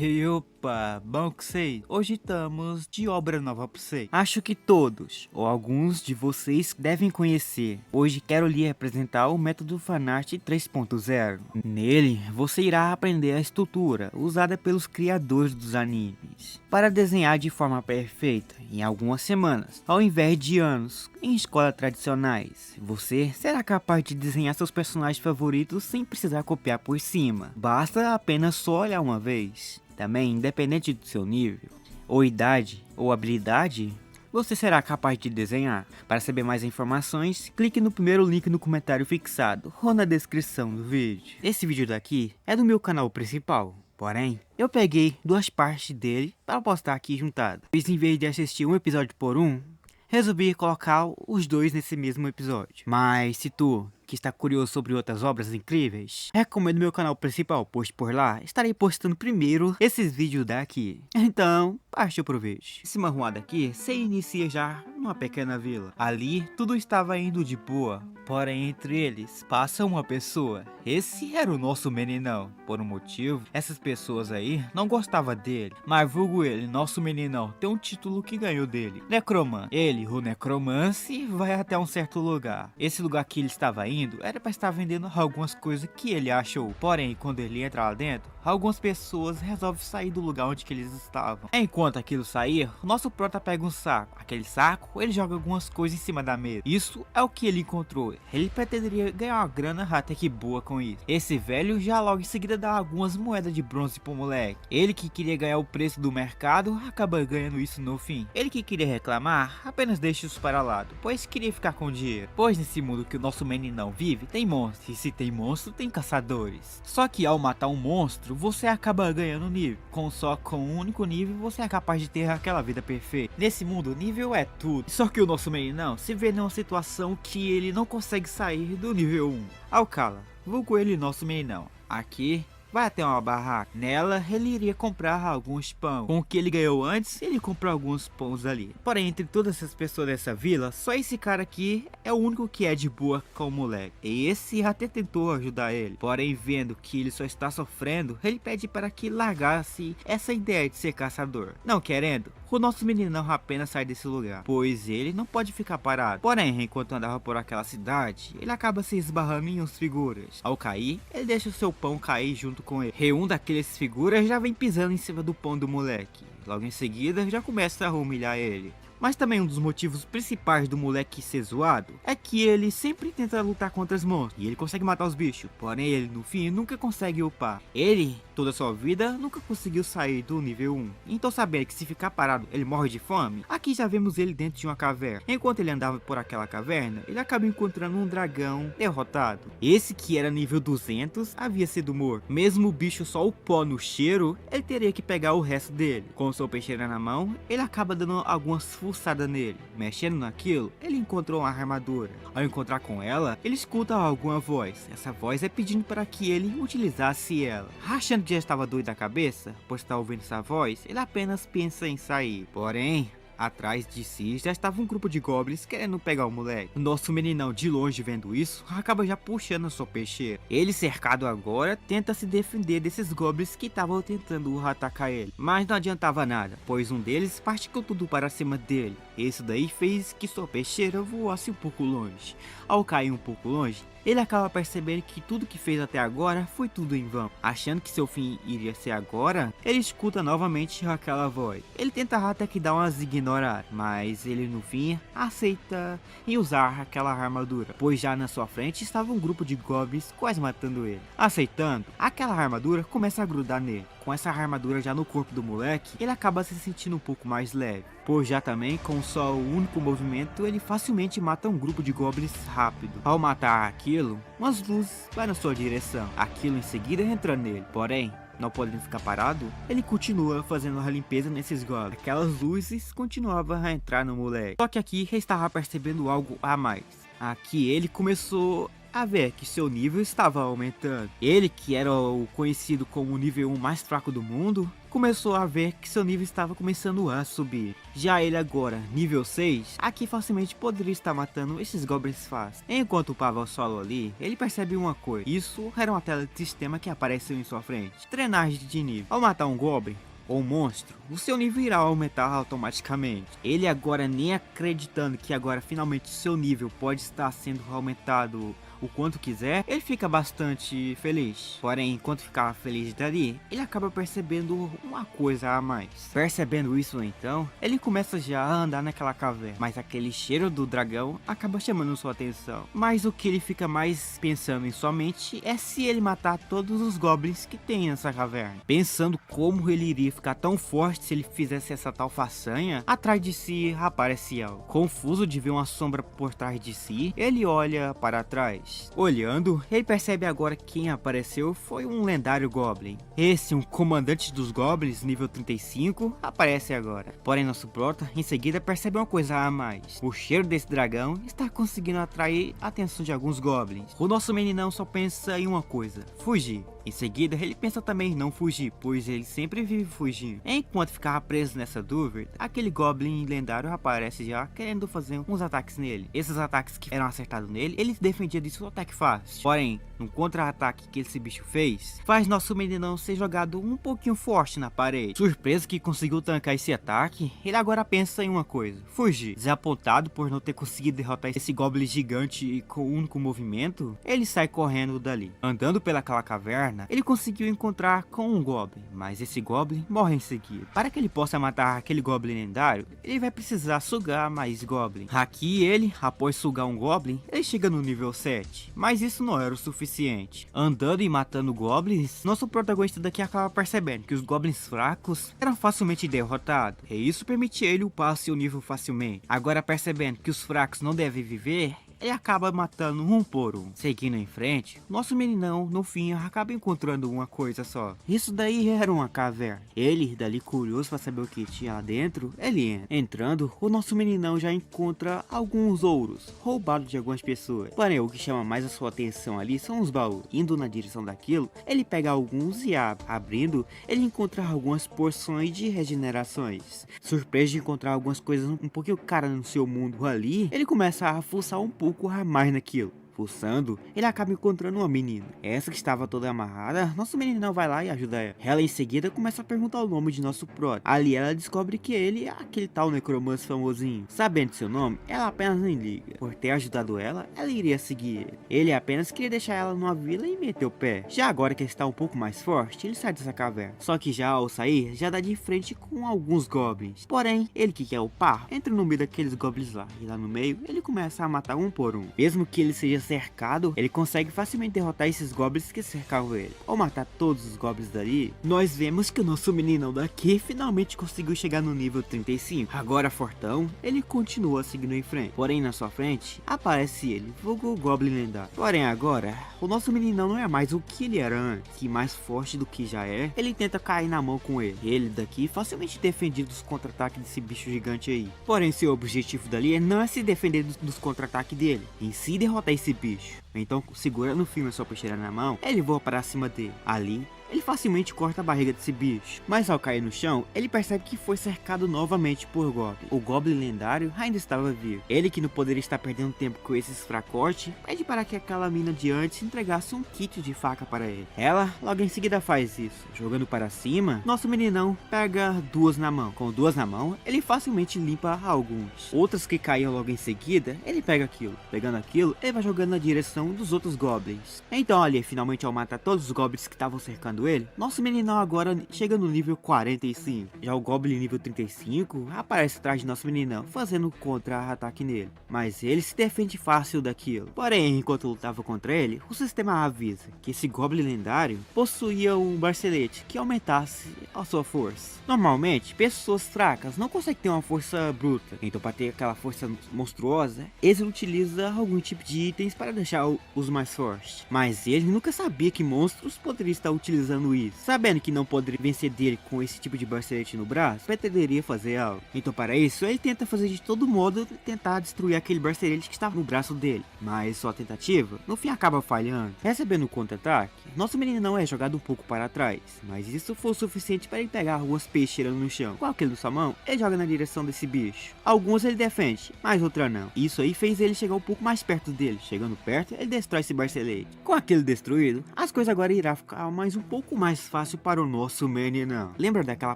E opa, bom que sei, hoje estamos de obra nova pra você. Acho que todos, ou alguns de vocês devem conhecer. Hoje quero lhe apresentar o método Fanart 3.0. Nele, você irá aprender a estrutura usada pelos criadores dos animes para desenhar de forma perfeita em algumas semanas, ao invés de anos, em escolas tradicionais. Você será capaz de desenhar seus personagens favoritos sem precisar copiar por cima. Basta apenas só olhar uma vez. Também, independente do seu nível, ou idade, ou habilidade, você será capaz de desenhar. Para saber mais informações, clique no primeiro link no comentário fixado ou na descrição do vídeo. Esse vídeo daqui é do meu canal principal, porém, eu peguei duas partes dele para postar aqui juntado. Pois em vez de assistir um episódio por um, resolvi colocar os dois nesse mesmo episódio. Mas se tu que está curioso sobre outras obras incríveis, recomendo meu canal principal, pois por lá estarei postando primeiro esses vídeos daqui. Então, partiu pro vídeo. Esse manhwa daqui se inicia já numa pequena vila. Ali, tudo estava indo de boa, porém entre eles passa uma pessoa. Esse era o nosso meninão. Por um motivo, essas pessoas aí não gostavam dele, mas vulgo ele, nosso meninão, tem um título que ganhou dele, Necromante. Ele, o Necromance, vai até um certo lugar. Esse lugar que ele estava indo era para estar vendendo algumas coisas que ele achou. Porém, quando ele entra lá dentro, algumas pessoas resolvem sair do lugar onde que eles estavam. Enquanto aquilo sair, o nosso prota pega um saco. Aquele saco, ele joga algumas coisas em cima da mesa. Isso é o que ele encontrou. Ele pretenderia ganhar uma grana até que boa com isso. Esse velho já logo em seguida dá algumas moedas de bronze pro moleque. Ele que queria ganhar o preço do mercado, acaba ganhando isso no fim. Ele que queria reclamar, apenas deixa isso para lado, pois queria ficar com dinheiro. Pois nesse mundo que o nosso meninão vive, tem monstros, e se tem monstro, tem caçadores. Só que ao matar um monstro, você acaba ganhando nível. Só com um único nível, você é capaz de ter aquela vida perfeita. Nesse mundo, nível é tudo. Só que o nosso meninão se vê numa situação que ele não consegue sair do nível 1. Alcala, vulgo ele nosso meninão. Aqui vai até uma barraca. Nela, ele iria comprar alguns pão. Com o que ele ganhou antes, ele comprou alguns pães ali. Porém, entre todas essas pessoas dessa vila, só esse cara aqui é o único que é de boa com o moleque. E esse até tentou ajudar ele. Porém, vendo que ele só está sofrendo, ele pede para que largasse essa ideia de ser caçador. Não querendo, o nosso meninão apenas sai desse lugar, pois ele não pode ficar parado. Porém, enquanto andava por aquela cidade, ele acaba se esbarrando em uns figuras. Ao cair, ele deixa o seu pão cair junto com ele. Um daqueles figuras já vem pisando em cima do pão do moleque. Logo em seguida, já começa a humilhar ele. Mas também um dos motivos principais do moleque ser zoado é que ele sempre tenta lutar contra os monstros e ele consegue matar os bichos, porém ele no fim nunca consegue upar. Ele, toda a sua vida, nunca conseguiu sair do nível 1. Então sabendo que se ficar parado ele morre de fome, aqui já vemos ele dentro de uma caverna. Enquanto ele andava por aquela caverna, ele acaba encontrando um dragão derrotado. Esse que era nível 200 havia sido morto. Mesmo o bicho só o pó no cheiro, ele teria que pegar o resto dele. Com sua peixeira na mão, ele acaba dando algumas fuçadas nele. Mexendo naquilo, ele encontrou uma armadura. Ao encontrar com ela, ele escuta alguma voz. Essa voz é pedindo para que ele utilizasse ela. Achando que já estava doido da cabeça, por estar ouvindo essa voz, ele apenas pensa em sair. Porém, atrás de si já estava um grupo de goblins querendo pegar o moleque. O nosso meninão, de longe vendo isso, acaba já puxando a sua peixeira. Ele, cercado agora, tenta se defender desses goblins que estavam tentando atacar ele. Mas não adiantava nada, pois um deles partiu tudo para cima dele. Isso daí fez que sua peixeira voasse um pouco longe. Ao cair um pouco longe, ele acaba percebendo que tudo que fez até agora foi tudo em vão. Achando que seu fim iria ser agora, ele escuta novamente aquela voz. Ele tenta até que dar umas ignorar, mas ele no fim aceita em usar aquela armadura, pois já na sua frente estava um grupo de goblins quase matando ele. Aceitando, aquela armadura começa a grudar nele. Com essa armadura já no corpo do moleque, ele acaba se sentindo um pouco mais leve, pois já também com só o único movimento ele facilmente mata um grupo de goblins rápido. Ao matar aquilo, umas luzes vai na sua direção, aquilo em seguida entra nele, porém não podendo ficar parado, ele continua fazendo a limpeza nesses goblins. Aquelas luzes continuavam a entrar no moleque, só que aqui ele estava percebendo algo a mais. Aqui ele começou a ver que seu nível estava aumentando. Ele, que era o conhecido como o nível 1 mais fraco do mundo, começou a ver que seu nível estava começando a subir. Já ele agora, nível 6, aqui facilmente poderia estar matando esses goblins fácil. Enquanto upava o solo ali, ele percebe uma coisa. Isso era uma tela de sistema que apareceu em sua frente. Treinagem de nível. Ao matar um goblin ou um monstro, o seu nível irá aumentar automaticamente. Ele agora nem acreditando que agora finalmente o seu nível pode estar sendo aumentado o quanto quiser, ele fica bastante feliz. Porém, enquanto ficava feliz dali, ele acaba percebendo uma coisa a mais. Percebendo isso então, ele começa já a andar naquela caverna, mas aquele cheiro do dragão acaba chamando sua atenção. Mas o que ele fica mais pensando em sua mente é se ele matar todos os goblins que tem nessa caverna. Pensando como ele iria ficar tão forte se ele fizesse essa tal façanha, atrás de si aparece algo. Confuso de ver uma sombra por trás de si, ele olha para trás. Olhando, ele percebe agora que quem apareceu foi um lendário Goblin. Esse, um comandante dos Goblins, nível 35, aparece agora. Porém, nosso prota, em seguida, percebe uma coisa a mais. O cheiro desse dragão está conseguindo atrair a atenção de alguns Goblins. O nosso meninão só pensa em uma coisa: fugir. Em seguida, ele pensa também em não fugir, pois ele sempre vive fugindo. Enquanto ficava preso nessa dúvida, aquele Goblin lendário aparece já, querendo fazer uns ataques nele. Esses ataques que eram acertados nele, ele se defendia disso ataque fácil. Porém, no contra-ataque que esse bicho fez, faz nosso meninão ser jogado um pouquinho forte na parede. Surpreso que conseguiu tancar esse ataque, ele agora pensa em uma coisa: fugir. Desapontado por não ter conseguido derrotar esse Goblin gigante com um único movimento, ele sai correndo dali. Andando pelaquela caverna, ele conseguiu encontrar com um Goblin, mas esse Goblin morre em seguida. Para que ele possa matar aquele Goblin lendário, ele vai precisar sugar mais Goblin. Aqui ele, após sugar um Goblin, ele chega no nível 7, mas isso não era o suficiente. Andando e matando Goblins, nosso protagonista daqui acaba percebendo que os Goblins fracos eram facilmente derrotados, e isso permitia ele upar seu nível facilmente. Agora, percebendo que os fracos não devem viver, ele acaba matando um por um. Seguindo em frente, nosso meninão, no fim, acaba encontrando uma coisa só. Isso daí era uma caverna. Ele, dali curioso para saber o que tinha lá dentro, ele entra. Entrando, o nosso meninão já encontra alguns ouros, roubados de algumas pessoas. Porém, o que chama mais a sua atenção ali são os baús. Indo na direção daquilo, ele pega alguns e abre. Abrindo, ele encontra algumas porções de regenerações. Surpreso de encontrar algumas coisas um pouquinho caras no seu mundo ali, ele começa a fuçar um pouco a mais naquilo. Fuçando, ele acaba encontrando uma menina. Essa que estava toda amarrada, nosso meninão vai lá e ajuda ela. Ela em seguida começa a perguntar o nome de nosso prota. Ali ela descobre que ele é aquele tal necromante famosinho. Sabendo seu nome, ela apenas nem liga. Por ter ajudado ela, ela iria seguir ele. Ele apenas queria deixar ela numa vila e meter o pé. Já agora que ele está um pouco mais forte, ele sai dessa caverna. Só que já ao sair, já dá de frente com alguns goblins. Porém, ele que quer upar, entra no meio daqueles goblins lá. E lá no meio, ele começa a matar um por um. Mesmo que ele seja cercado, ele consegue facilmente derrotar esses goblins que cercavam ele. Ao matar todos os goblins dali, nós vemos que o nosso meninão daqui finalmente conseguiu chegar no nível 35. Agora fortão, ele continua seguindo em frente. Porém, na sua frente, aparece ele, vulgo Goblin lendário. Porém, agora, o nosso meninão não é mais o que ele era antes, que mais forte do que já é, ele tenta cair na mão com ele. Ele daqui facilmente defendido dos contra-ataques desse bicho gigante aí. Porém, seu objetivo dali não é se defender dos contra-ataques dele, em si derrotar esse bicho. Então, segurando o filme a sua peixeira na mão, ele voa para cima dele. Ali, ele facilmente corta a barriga desse bicho, mas ao cair no chão, ele percebe que foi cercado novamente por Goblin. O Goblin lendário ainda estava vivo. Ele, que não poderia estar perdendo tempo com esses fracotes, pede para que aquela mina de antes entregasse um kit de faca para ele. Ela logo em seguida faz isso. Jogando para cima, nosso meninão pega duas na mão. Com duas na mão, ele facilmente limpa alguns. Outras que caíam logo em seguida, ele pega aquilo. Pegando aquilo, ele vai jogando na direção dos outros Goblins. Então ali, finalmente ao matar todos os Goblins que estavam cercando ele, nosso meninão agora chega no nível 45. Já o Goblin nível 35 aparece atrás de nosso meninão, fazendo contra-ataque nele. Mas ele se defende fácil daquilo. Porém, enquanto lutava contra ele, o sistema avisa que esse Goblin lendário possuía um bracelete que aumentasse a sua força. Normalmente, pessoas fracas não conseguem ter uma força bruta. Então, para ter aquela força monstruosa, eles utilizam algum tipo de itens para deixar os mais fortes. Mas ele nunca sabia que monstros poderiam estar utilizando usando isso. Sabendo que não poderia vencer dele com esse tipo de bracelete no braço, pretenderia fazer algo. Então para isso, ele tenta fazer de todo modo, tentar destruir aquele bracelete que estava no braço dele. Mas sua tentativa, no fim acaba falhando. Recebendo um contra-ataque, nosso meninão é jogado um pouco para trás, mas isso foi o suficiente para ele pegar algumas peixeiras no chão. Com aquele na sua mão, ele joga na direção desse bicho. Alguns ele defende, mas outra não. Isso aí fez ele chegar um pouco mais perto dele. Chegando perto, ele destrói esse bracelete. Com aquele destruído, as coisas agora irá ficar mais um pouco mais fácil para o nosso meninão. Lembra daquela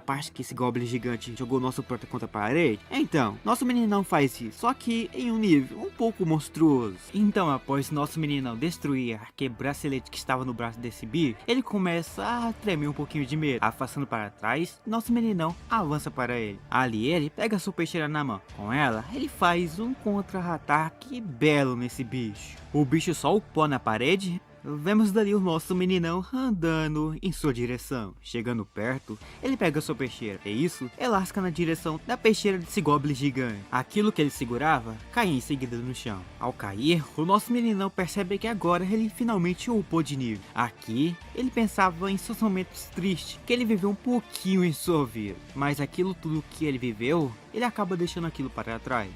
parte que esse goblin gigante jogou nosso prota contra a parede? Então, nosso meninão faz isso, só que em um nível um pouco monstruoso. Então, após nosso meninão destruir aquele bracelete que estava no braço desse bicho, ele começa a tremer um pouquinho de medo. Afastando para trás, nosso meninão avança para ele. Ali ele pega sua peixeira na mão. Com ela, ele faz um contra-ataque belo nesse bicho. O bicho só o pó na parede. Vemos dali o nosso meninão andando em sua direção. Chegando perto, ele pega sua peixeira. E isso, ele lasca na direção da peixeira desse goblin gigante. Aquilo que ele segurava, cai em seguida no chão. Ao cair, o nosso meninão percebe que agora ele finalmente upou de nível. Aqui, ele pensava em seus momentos tristes, que ele viveu um pouquinho em sua vida. Mas aquilo tudo que ele viveu, ele acaba deixando aquilo para trás.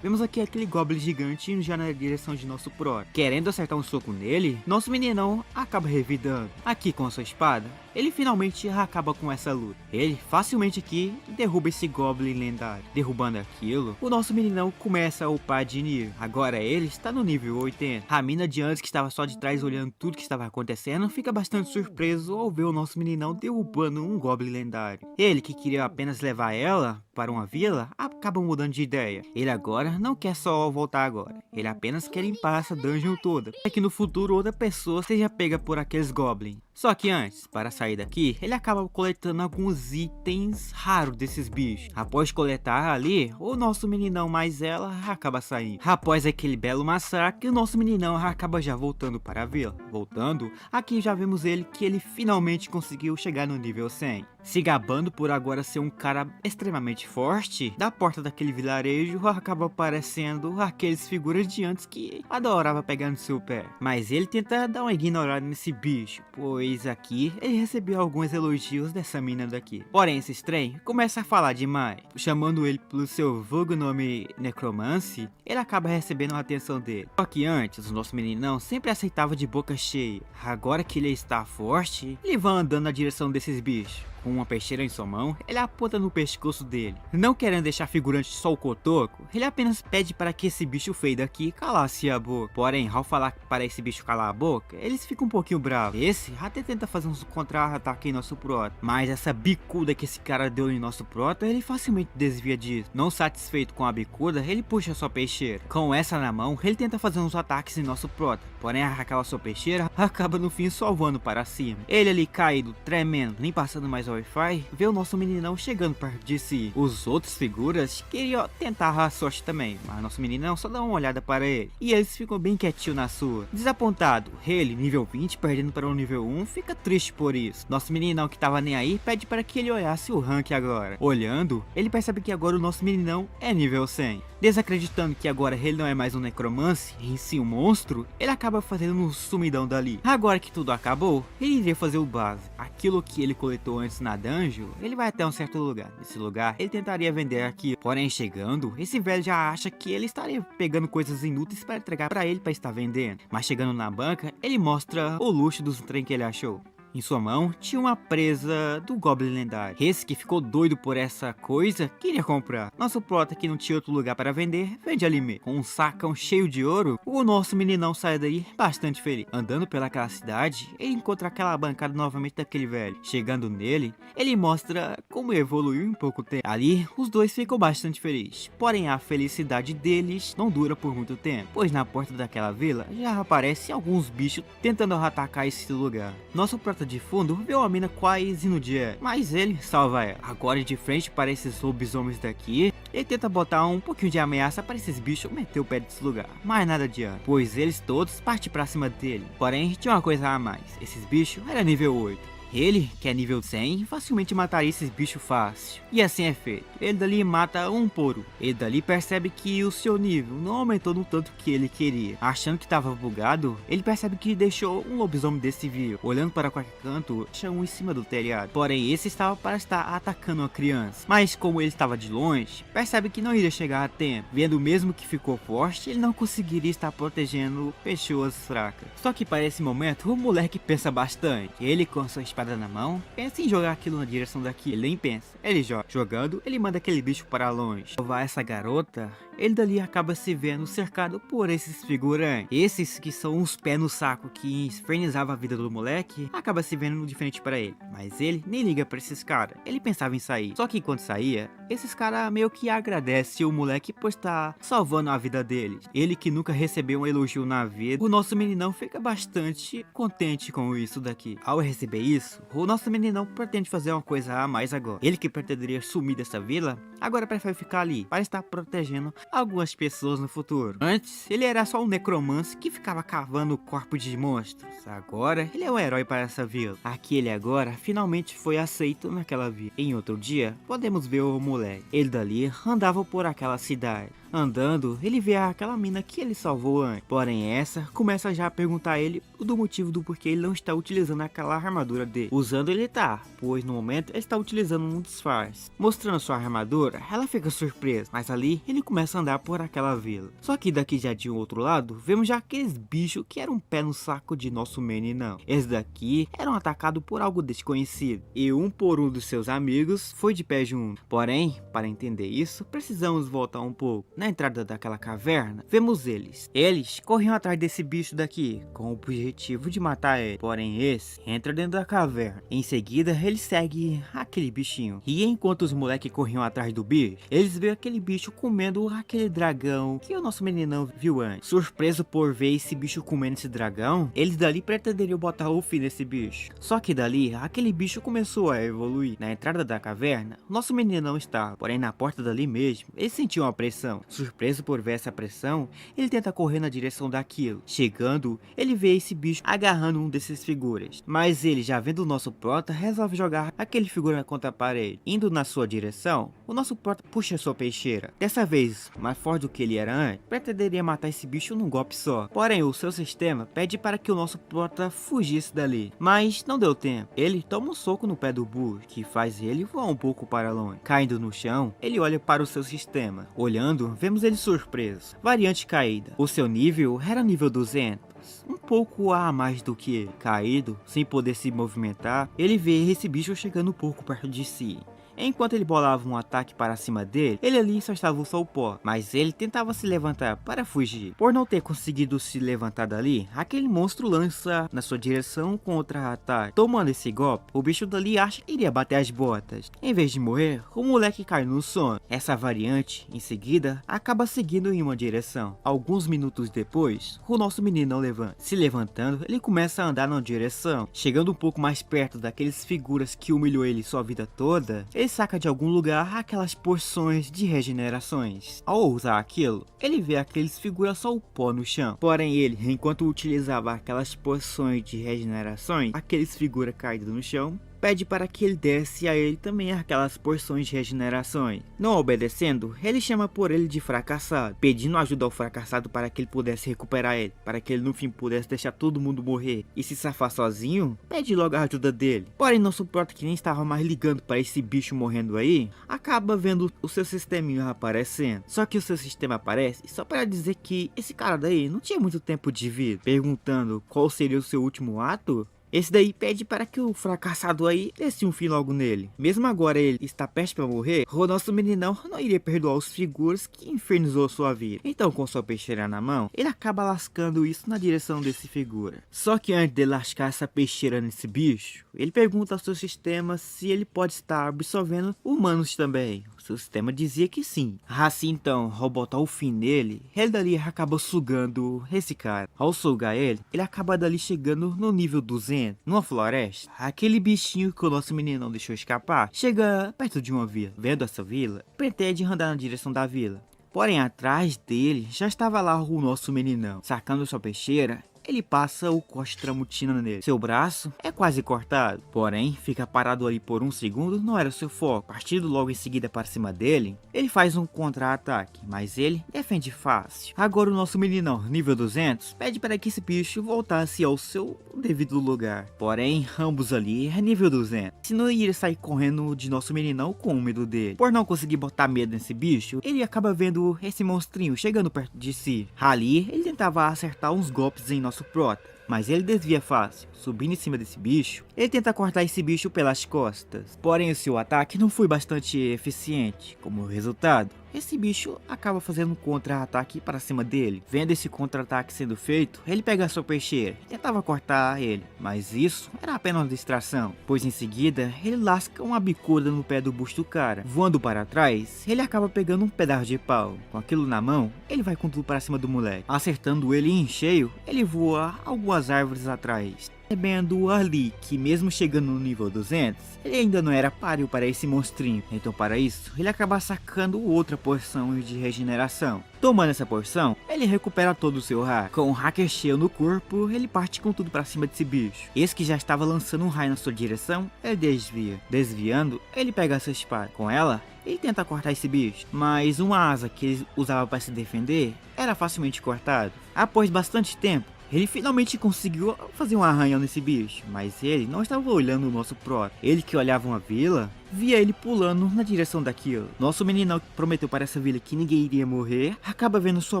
Vemos aqui aquele goblin gigante indo já na direção de nosso pró. Querendo acertar um soco nele, nosso meninão acaba revidando. Aqui com a sua espada, ele finalmente acaba com essa luta. Ele facilmente aqui derruba esse goblin lendário. Derrubando aquilo, o nosso meninão começa a upar de nível. Agora ele está no nível 80. A mina de antes, que estava só de trás olhando tudo que estava acontecendo, fica bastante surpreso ao ver o nosso meninão derrubando um goblin lendário. Ele, que queria apenas levar ela para uma vila, acaba mudando de ideia. Ele agora não quer só voltar agora. Ele apenas quer limpar essa dungeon toda, para que no futuro outra pessoa seja pega por aqueles goblins. Só que antes, para sair daqui, ele acaba coletando alguns itens raros desses bichos. Após coletar ali, o nosso meninão mais ela acaba saindo. Após aquele belo massacre, o nosso meninão acaba já voltando para a vila. Voltando, aqui já vemos ele que ele finalmente conseguiu chegar no nível 100. Se gabando por agora ser um cara extremamente forte, da porta daquele vilarejo acaba aparecendo aqueles figuras de antes que adorava pegar no seu pé. Mas ele tenta dar uma ignorada nesse bicho, pois aqui ele recebeu alguns elogios dessa mina daqui. Porém, esse estranho começa a falar demais, chamando ele pelo seu vulgo nome Necromancy. Ele acaba recebendo a atenção dele. Só que antes, o nosso meninão sempre aceitava de boca cheia. Agora que ele está forte, ele vai andando na direção desses bichos. Com uma peixeira em sua mão, ele aponta no pescoço dele. Não querendo deixar figurante só o cotoco, ele apenas pede para que esse bicho feio daqui calasse a boca. Porém, ao falar para esse bicho calar a boca, eles ficam um pouquinho bravos. Esse até tenta fazer um contra-ataque em nosso prota, mas essa bicuda que esse cara deu em nosso prota, ele facilmente desvia disso. Não satisfeito com a bicuda, ele puxa sua peixeira. Com essa na mão, ele tenta fazer uns ataques em nosso prota, porém aquela sua peixeira acaba no fim só voando para cima. Ele ali caído, tremendo, nem passando mais Wi-Fi, vê o nosso meninão chegando perto de si. Os outros figuras queriam tentar a sorte também, mas nosso meninão só dá uma olhada para ele, e eles ficam bem quietinho na sua. Desapontado, ele, nível 20, perdendo para o nível 1, fica triste por isso. Nosso meninão, que tava nem aí, pede para que ele olhasse o rank agora. Olhando, ele percebe que agora o nosso meninão é nível 100. Desacreditando que agora ele não é mais um necromante, em si um monstro, ele acaba fazendo um sumidão dali. Agora que tudo acabou, ele iria fazer o básico. Aquilo que ele coletou antes na dungeon, ele vai até um certo lugar. Nesse lugar, ele tentaria vender aquilo. Porém, chegando, esse velho já acha que ele estaria pegando coisas inúteis para entregar para ele para estar vendendo. Mas chegando na banca, ele mostra o luxo dos trem que ele achou. Em sua mão tinha uma presa do Goblin lendário. Esse, que ficou doido por essa coisa, queria comprar. Nosso prota, que não tinha outro lugar para vender, vende ali mesmo. Com um sacão cheio de ouro, o nosso meninão sai daí bastante feliz. Andando pelaquela cidade, ele encontra aquela bancada novamente daquele velho. Chegando nele, ele mostra como evoluiu em pouco tempo. Ali, os dois ficam bastante felizes. Porém, a felicidade deles não dura por muito tempo, pois na porta daquela vila já aparecem alguns bichos tentando atacar esse lugar. Nosso prota de fundo vê uma mina quase no dia, mas ele salva ela. Agora, de frente para esses lobisomens daqui, ele tenta botar um pouquinho de ameaça para esses bichos meter o pé desse lugar, mas nada adianta, pois eles todos partem para cima dele. Porém, tinha uma coisa a mais: esses bichos eram nível 8. Ele, que é nível 100, facilmente mataria esses bichos fácil. E assim é feito. Ele dali mata um por um. Ele dali percebe que o seu nível não aumentou no tanto que ele queria. Achando que estava bugado, ele percebe que deixou um lobisomem desse vivo. Olhando para qualquer canto, achou um em cima do telhado. Porém, esse estava para estar atacando uma criança. Mas como ele estava de longe, percebe que não iria chegar a tempo. Vendo mesmo que ficou forte, ele não conseguiria estar protegendo pessoas fracas. Só que para esse momento, o moleque pensa bastante. Ele com sua espada na mão, pensa em jogar aquilo na direção daqui. Ele nem pensa, ele joga. Jogando, ele manda aquele bicho para longe. Salvar essa garota, ele dali acaba se vendo cercado por esses figurantes. Esses que são uns pés no saco que infernizava a vida do moleque, acaba se vendo diferente para ele. Mas ele nem liga para esses caras. Ele pensava em sair. Só que enquanto saía, esses caras meio que agradecem o moleque por estar salvando a vida deles. Ele que nunca recebeu um elogio na vida, o nosso meninão fica bastante contente com isso daqui. Ao receber isso, o nosso meninão pretende fazer uma coisa a mais agora. Ele que pretenderia sumir dessa vila, agora prefere ficar ali para estar protegendo algumas pessoas no futuro. Antes, ele era só um necromante que ficava cavando o corpo de monstros. Agora, ele é um herói para essa vila. Aqui ele agora finalmente foi aceito naquela vila. Em outro dia, podemos ver o moleque. Ele dali andava por aquela cidade. Andando, ele vê aquela mina que ele salvou antes. Porém, essa começa já a perguntar a ele do motivo do porquê ele não está utilizando aquela armadura dele. Usando ele tá, pois no momento ele está utilizando um disfarce. Mostrando sua armadura, ela fica surpresa. Mas ali, ele começa a andar por aquela vila. Só que daqui já de um outro lado, vemos já aqueles bichos que eram um pé no saco de nosso meninão. Esses daqui eram atacados por algo desconhecido. E um por um dos seus amigos foi de pé junto. Porém, para entender isso, precisamos voltar um pouco. Na entrada daquela caverna, vemos eles. Eles corriam atrás desse bicho daqui, com o objetivo de matar ele. Porém, esse entra dentro da caverna. Em seguida, ele segue aquele bichinho. E enquanto os moleques corriam atrás do bicho, eles veem aquele bicho comendo aquele dragão que o nosso meninão viu antes. Surpreso por ver esse bicho comendo esse dragão, eles dali pretenderiam botar o fim nesse bicho. Só que dali, aquele bicho começou a evoluir. Na entrada da caverna, o nosso meninão estava. Porém, na porta dali mesmo, ele sentiu uma pressão. Surpreso por ver essa pressão, ele tenta correr na direção daquilo. Chegando, ele vê esse bicho agarrando um desses figuras. Mas ele, já vendo o nosso prota, resolve jogar aquele figura contra a parede. Indo na sua direção, o nosso prota puxa sua peixeira. Dessa vez, mais forte do que ele era antes, pretenderia matar esse bicho num golpe só. Porém, o seu sistema pede para que o nosso prota fugisse dali. Mas não deu tempo. Ele toma um soco no pé do burro, que faz ele voar um pouco para longe. Caindo no chão, ele olha para o seu sistema. Olhando, vemos ele surpreso. Variante caída. O seu nível era nível 200. Um pouco a mais do que ele. Caído, sem poder se movimentar, ele vê esse bicho chegando um pouco perto de si. Enquanto ele bolava um ataque para cima dele, ele ali só estava só o pó, mas ele tentava se levantar para fugir. Por não ter conseguido se levantar dali, aquele monstro lança na sua direção contra-ataque. Tomando esse golpe, o bicho dali acha que iria bater as botas. Em vez de morrer, o moleque cai no sono. Essa variante, em seguida, acaba seguindo em uma direção. Alguns minutos depois, o nosso menino levanta. Se levantando, ele começa a andar na direção. Chegando um pouco mais perto daqueles figuras que humilhou ele sua vida toda, ele saca de algum lugar aquelas porções de regenerações. Ao usar aquilo, ele vê aqueles figuras só o pó no chão. Porém ele, enquanto utilizava aquelas porções de regenerações, aqueles figuras caídos no chão, pede para que ele desse a ele também aquelas porções de regenerações. Não obedecendo, ele chama por ele de fracassado, pedindo ajuda ao fracassado para que ele pudesse recuperar ele, para que ele no fim pudesse deixar todo mundo morrer e se safar sozinho, pede logo a ajuda dele. Porém não suporta que nem estava mais ligando para esse bicho morrendo aí, acaba vendo o seu sisteminha aparecendo. Só que o seu sistema aparece só para dizer que esse cara daí não tinha muito tempo de vida, perguntando qual seria o seu último ato. Esse daí pede para que o fracassado aí desse um fim logo nele. Mesmo agora ele está prestes para morrer, o nosso meninão não iria perdoar os figuras que infernizou sua vida. Então com sua peixeira na mão, ele acaba lascando isso na direção desse figura. Só que antes de lascar essa peixeira nesse bicho, ele pergunta ao seu sistema se ele pode estar absorvendo humanos também. O seu sistema dizia que sim. Assim então, ao botar o fim nele, ele dali acaba sugando esse cara. Ao sugar ele, ele acaba dali chegando no nível 200. Numa floresta, aquele bichinho que o nosso menino não deixou escapar, chega perto de uma vila. Vendo essa vila, pretende andar na direção da vila. Porém, atrás dele, já estava lá o nosso meninão. Sacando sua peixeira, ele passa o corte tramontina nele. Seu braço é quase cortado, porém fica parado ali por um segundo, não era o seu foco. Partindo logo em seguida para cima dele, ele faz um contra-ataque, mas ele defende fácil. Agora o nosso meninão, nível 200, pede para que esse bicho voltasse ao seu devido lugar. Porém, ambos ali é nível 200. Se não iria sair correndo de nosso meninão com o medo dele. Por não conseguir botar medo nesse bicho, ele acaba vendo esse monstrinho chegando perto de si. Ali, ele tentava acertar uns golpes em nosso prota, mas ele desvia fácil. Subindo em cima desse bicho, ele tenta cortar esse bicho pelas costas. Porém, o seu ataque não foi bastante eficiente. Como resultado, esse bicho acaba fazendo um contra-ataque para cima dele. Vendo esse contra-ataque sendo feito, ele pega a sua peixeira e tentava cortar ele, mas isso era apenas uma distração, pois em seguida, ele lasca uma bicuda no pé do busto do cara. Voando para trás, ele acaba pegando um pedaço de pau. Com aquilo na mão, ele vai com tudo para cima do moleque. Acertando ele em cheio, ele voa algumas árvores atrás. Percebendo ali que mesmo chegando no nível 200, ele ainda não era páreo para esse monstrinho. Então para isso, ele acaba sacando outra porção de regeneração. Tomando essa porção, ele recupera todo o seu hack. Com o hacker cheio no corpo, ele parte com tudo para cima desse bicho. Esse que já estava lançando um raio na sua direção, ele desvia. Desviando, ele pega a sua espada. Com ela, ele tenta cortar esse bicho, mas uma asa que ele usava para se defender era facilmente cortado. Após bastante tempo, ele finalmente conseguiu fazer um arranhão nesse bicho, mas ele não estava olhando o nosso prota. Ele que olhava uma vila, via ele pulando na direção daquilo. Nosso meninão que prometeu para essa vila que ninguém iria morrer, acaba vendo sua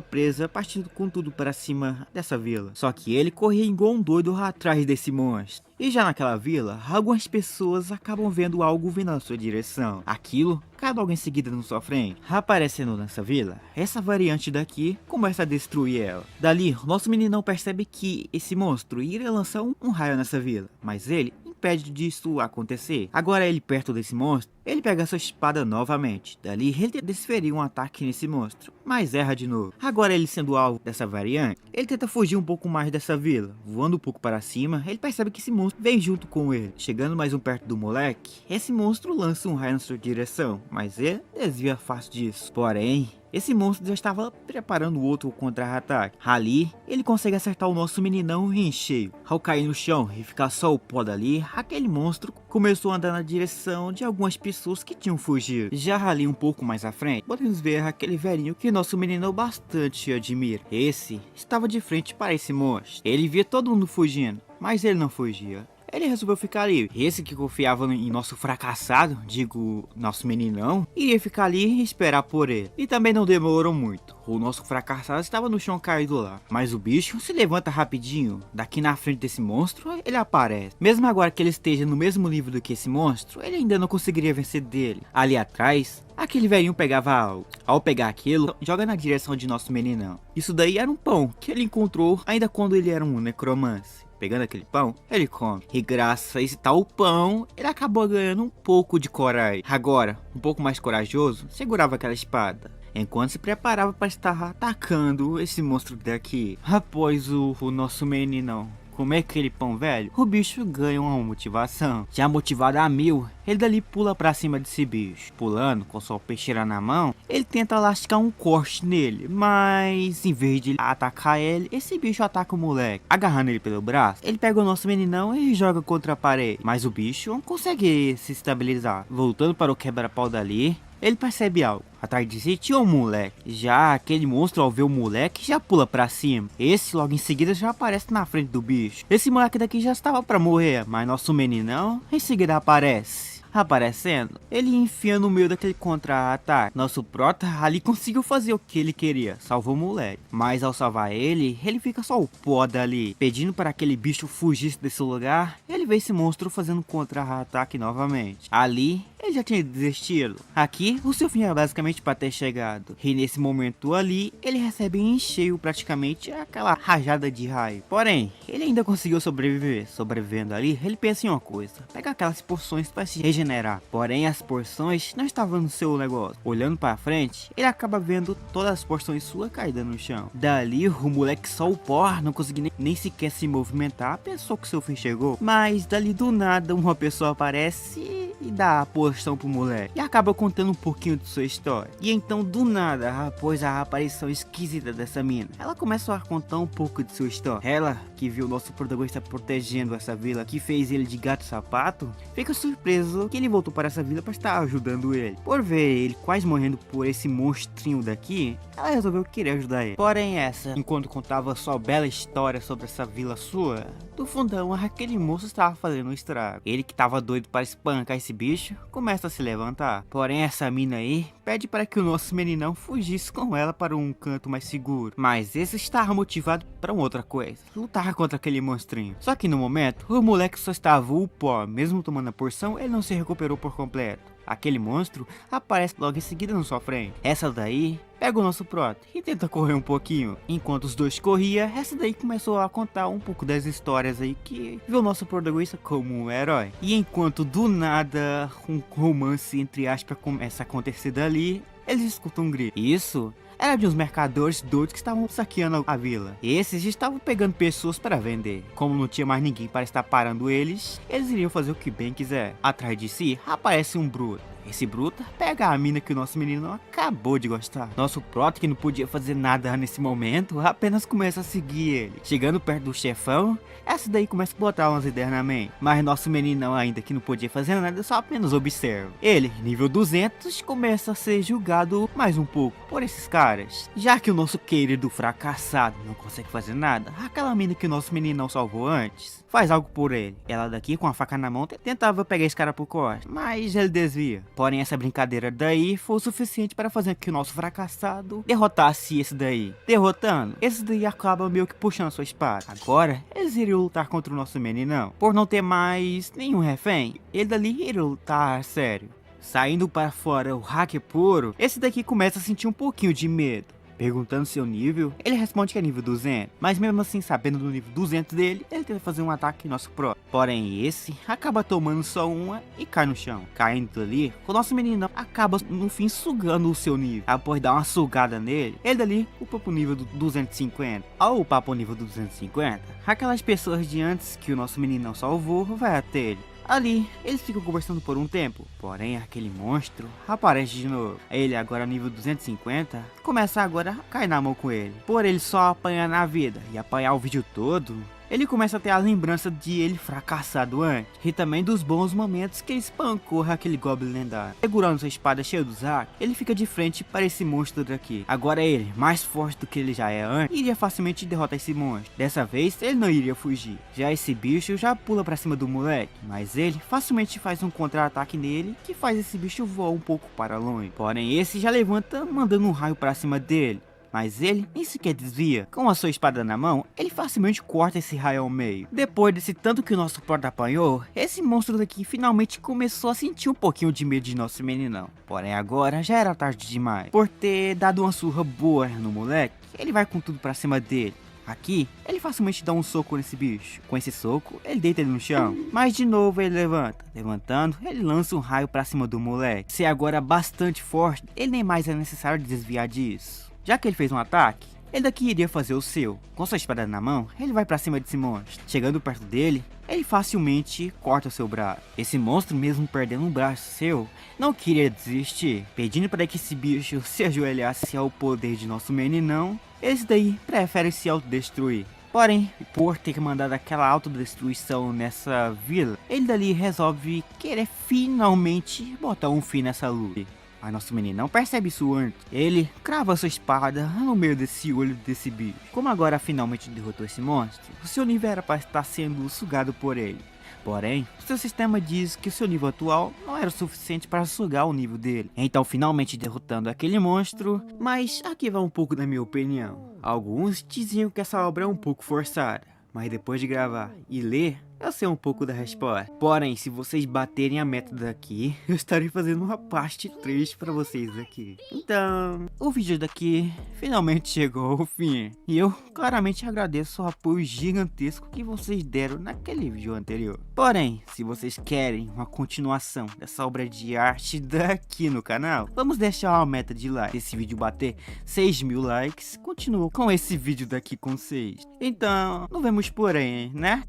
presa partindo com tudo para cima dessa vila. Só que ele corria igual um doido atrás desse monstro. E já naquela vila, algumas pessoas acabam vendo algo vindo na sua direção. Aquilo cai logo em seguida na sua frente. Aparecendo nessa vila, essa variante daqui começa a destruir ela. Dali, nosso meninão percebe que esse monstro iria lançar um raio nessa vila, mas ele impede disso acontecer. Agora ele perto desse monstro, ele pega sua espada novamente. Dali ele tenta desferir um ataque nesse monstro, mas erra de novo. Agora ele sendo alvo dessa variante, ele tenta fugir um pouco mais dessa vila. Voando um pouco para cima, ele percebe que esse monstro vem junto com ele. Chegando mais um perto do moleque, esse monstro lança um raio na sua direção, mas ele desvia fácil disso. Porém, esse monstro já estava preparando outro contra-ataque. Ali, ele consegue acertar o nosso meninão em cheio. Ao cair no chão e ficar só o pó dali, aquele monstro começou a andar na direção de algumas pessoas que tinham fugido. Já ali um pouco mais à frente, podemos ver aquele velhinho que nosso meninão bastante admira. Esse estava de frente para esse monstro. Ele via todo mundo fugindo, mas ele não fugia. Ele resolveu ficar ali. Esse que confiava em nosso fracassado, digo, nosso meninão, iria ficar ali e esperar por ele. E também não demorou muito. O nosso fracassado estava no chão caído lá. Mas o bicho se levanta rapidinho. Daqui na frente desse monstro, ele aparece. Mesmo agora que ele esteja no mesmo nível do que esse monstro, ele ainda não conseguiria vencer dele. Ali atrás, aquele velhinho pegava algo. Ao pegar aquilo, joga na direção de nosso meninão. Isso daí era um pão que ele encontrou ainda quando ele era um necromante. Pegando aquele pão, ele come. E graças a esse tal pão, ele acabou ganhando um pouco de coragem. Agora, um pouco mais corajoso, segurava aquela espada, enquanto se preparava para estar atacando esse monstro daqui. Após o nosso meninão comer aquele pão velho, o bicho ganha uma motivação. Já motivado a 1000, ele dali pula pra cima desse bicho. Pulando, com sua peixeira na mão, ele tenta lascar um corte nele, mas em vez de atacar ele, esse bicho ataca o moleque. Agarrando ele pelo braço, ele pega o nosso meninão e joga contra a parede, mas o bicho não consegue se estabilizar. Voltando para o quebra-pau dali, ele percebe algo. Atrás de si tinha um moleque. Já aquele monstro, ao ver o moleque, já pula pra cima. Esse logo em seguida já aparece na frente do bicho. Esse moleque daqui já estava pra morrer, mas nosso meninão em seguida aparece. Aparecendo, ele enfia no meio daquele contra-ataque. Nosso prota ali conseguiu fazer o que ele queria, salvou o moleque. Mas ao salvar ele fica só o pó dali. Pedindo para aquele bicho fugisse desse lugar, ele vê esse monstro fazendo contra-ataque novamente. Ali, ele já tinha desistido. Aqui, o seu fim é basicamente para ter chegado. E nesse momento ali, ele recebe em cheio praticamente aquela rajada de raio. Porém, ele ainda conseguiu sobreviver. Sobrevivendo ali, ele pensa em uma coisa: pegar aquelas porções para se regenerar. Porém, as porções não estavam no seu negócio. Olhando para frente, ele acaba vendo todas as porções suas caídas no chão. Dali, o moleque só o pó, não conseguiu nem sequer se movimentar, pensou que seu fim chegou. Mas dali do nada, uma pessoa aparece e dá a poção pro moleque. E acaba contando um pouquinho de sua história. E então, do nada, após a aparição esquisita dessa mina, ela começa a contar um pouco de sua história. Ela, que viu o nosso protagonista protegendo essa vila, que fez ele de gato-sapato, fica surpreso que ele voltou para essa vila para estar ajudando ele. Por ver ele quase morrendo por esse monstrinho daqui, ela resolveu querer ajudar ele. Porém essa, enquanto contava sua bela história sobre essa vila sua, do fundão aquele moço estava fazendo um estrago. Ele que estava doido para espancar esse bicho, começa a se levantar. Porém essa mina aí pede para que o nosso meninão fugisse com ela para um canto mais seguro. Mas esse estava motivado para uma outra coisa, lutar contra aquele monstrinho. Só que no momento, o moleque só estava o pó, mesmo tomando a porção, ele não se recuperou por completo. Aquele monstro aparece logo em seguida na sua frente. Essa daí pega o nosso prota e tenta correr um pouquinho. Enquanto os dois corriam, essa daí começou a contar um pouco das histórias aí que viu o nosso protagonista como um herói. E enquanto do nada um romance entre aspas começa a acontecer dali, eles escutam um grito. Isso era de uns mercadores doidos que estavam saqueando a vila. Esses estavam pegando pessoas para vender. Como não tinha mais ninguém para estar parando eles iriam fazer o que bem quiser. Atrás de si aparece um bruto. Esse bruto pega a mina que o nosso menino acabou de gostar. Nosso prota, que não podia fazer nada nesse momento, apenas começa a seguir ele. Chegando perto do chefão, essa daí começa a botar umas ideias na mente. Mas nosso meninão, ainda que não podia fazer nada, só apenas observa. Ele, nível 200, começa a ser julgado mais um pouco por esses caras. Já que o nosso querido fracassado não consegue fazer nada, aquela mina que o nosso meninão salvou antes faz algo por ele. Ela daqui, com a faca na mão, tentava pegar esse cara por corte, mas ele desvia. Porém essa brincadeira daí foi o suficiente para fazer que o nosso fracassado derrotasse esse daí. Derrotando, esse daí acaba meio que puxando a sua espada. Agora, eles iriam lutar contra o nosso meninão. Por não ter mais nenhum refém, ele dali iria lutar a sério. Saindo para fora o hacker puro, esse daqui começa a sentir um pouquinho de medo. Perguntando seu nível, ele responde que é nível 200, mas mesmo assim sabendo do nível 200 dele, ele tenta fazer um ataque nosso pró. Porém esse acaba tomando só uma e cai no chão. Caindo ali, o nosso menino acaba no fim sugando o seu nível. Após dar uma sugada nele, ele dali upa pro nível do 250. Ao upar pro nível do 250, aquelas pessoas de antes que o nosso meninão salvou vai até ele. Ali, eles ficam conversando por um tempo, porém aquele monstro aparece de novo. Ele, agora nível 250, começa agora a cair na mão com ele. Por ele só apanhar na vida e apanhar o vídeo todo, ele começa a ter a lembrança de ele fracassado antes, e também dos bons momentos que ele espancou aquele Goblin lendário. Segurando sua espada cheia do Zack, ele fica de frente para esse monstro daqui. Agora ele, mais forte do que ele já é antes, iria facilmente derrotar esse monstro. Dessa vez, ele não iria fugir. Já esse bicho já pula para cima do moleque, mas ele facilmente faz um contra-ataque nele, que faz esse bicho voar um pouco para longe. Porém esse já levanta mandando um raio para cima dele. Mas ele nem sequer desvia. Com a sua espada na mão, ele facilmente corta esse raio ao meio. Depois desse tanto que o nosso porta apanhou, esse monstro daqui finalmente começou a sentir um pouquinho de medo de nosso meninão. Porém agora já era tarde demais. Por ter dado uma surra boa no moleque, ele vai com tudo pra cima dele. Aqui, ele facilmente dá um soco nesse bicho. Com esse soco, ele deita ele no chão. Mas de novo ele levanta. Levantando, ele lança um raio pra cima do moleque. Se agora bastante forte, ele nem mais é necessário desviar disso. Já que ele fez um ataque, ele daqui iria fazer o seu. Com sua espada na mão, ele vai pra cima desse monstro. Chegando perto dele, ele facilmente corta o seu braço. Esse monstro, mesmo perdendo um braço seu, não queria desistir. Pedindo para que esse bicho se ajoelhasse ao poder de nosso meninão, esse daí prefere se autodestruir. Porém, por ter mandado aquela autodestruição nessa vila, ele dali resolve querer finalmente botar um fim nessa luta. Mas nosso meninão percebe isso antes. Ele crava sua espada no meio desse olho desse bicho. Como agora finalmente derrotou esse monstro, o seu nível era para estar sendo sugado por ele. Porém, seu sistema diz que o seu nível atual não era o suficiente para sugar o nível dele. Então, finalmente derrotando aquele monstro. Mas aqui vai um pouco da minha opinião. Alguns diziam que essa obra é um pouco forçada. Mas depois de gravar e ler, eu sei um pouco da resposta. Porém, se vocês baterem a meta daqui, eu estarei fazendo uma parte 3 para vocês aqui. Então, o vídeo daqui finalmente chegou ao fim. E eu claramente agradeço o apoio gigantesco que vocês deram naquele vídeo anterior. Porém, se vocês querem uma continuação dessa obra de arte daqui no canal, vamos deixar uma meta de like. Se esse vídeo bater 6.000 likes, continuo com esse vídeo daqui com vocês. Então, nos vemos por aí, né?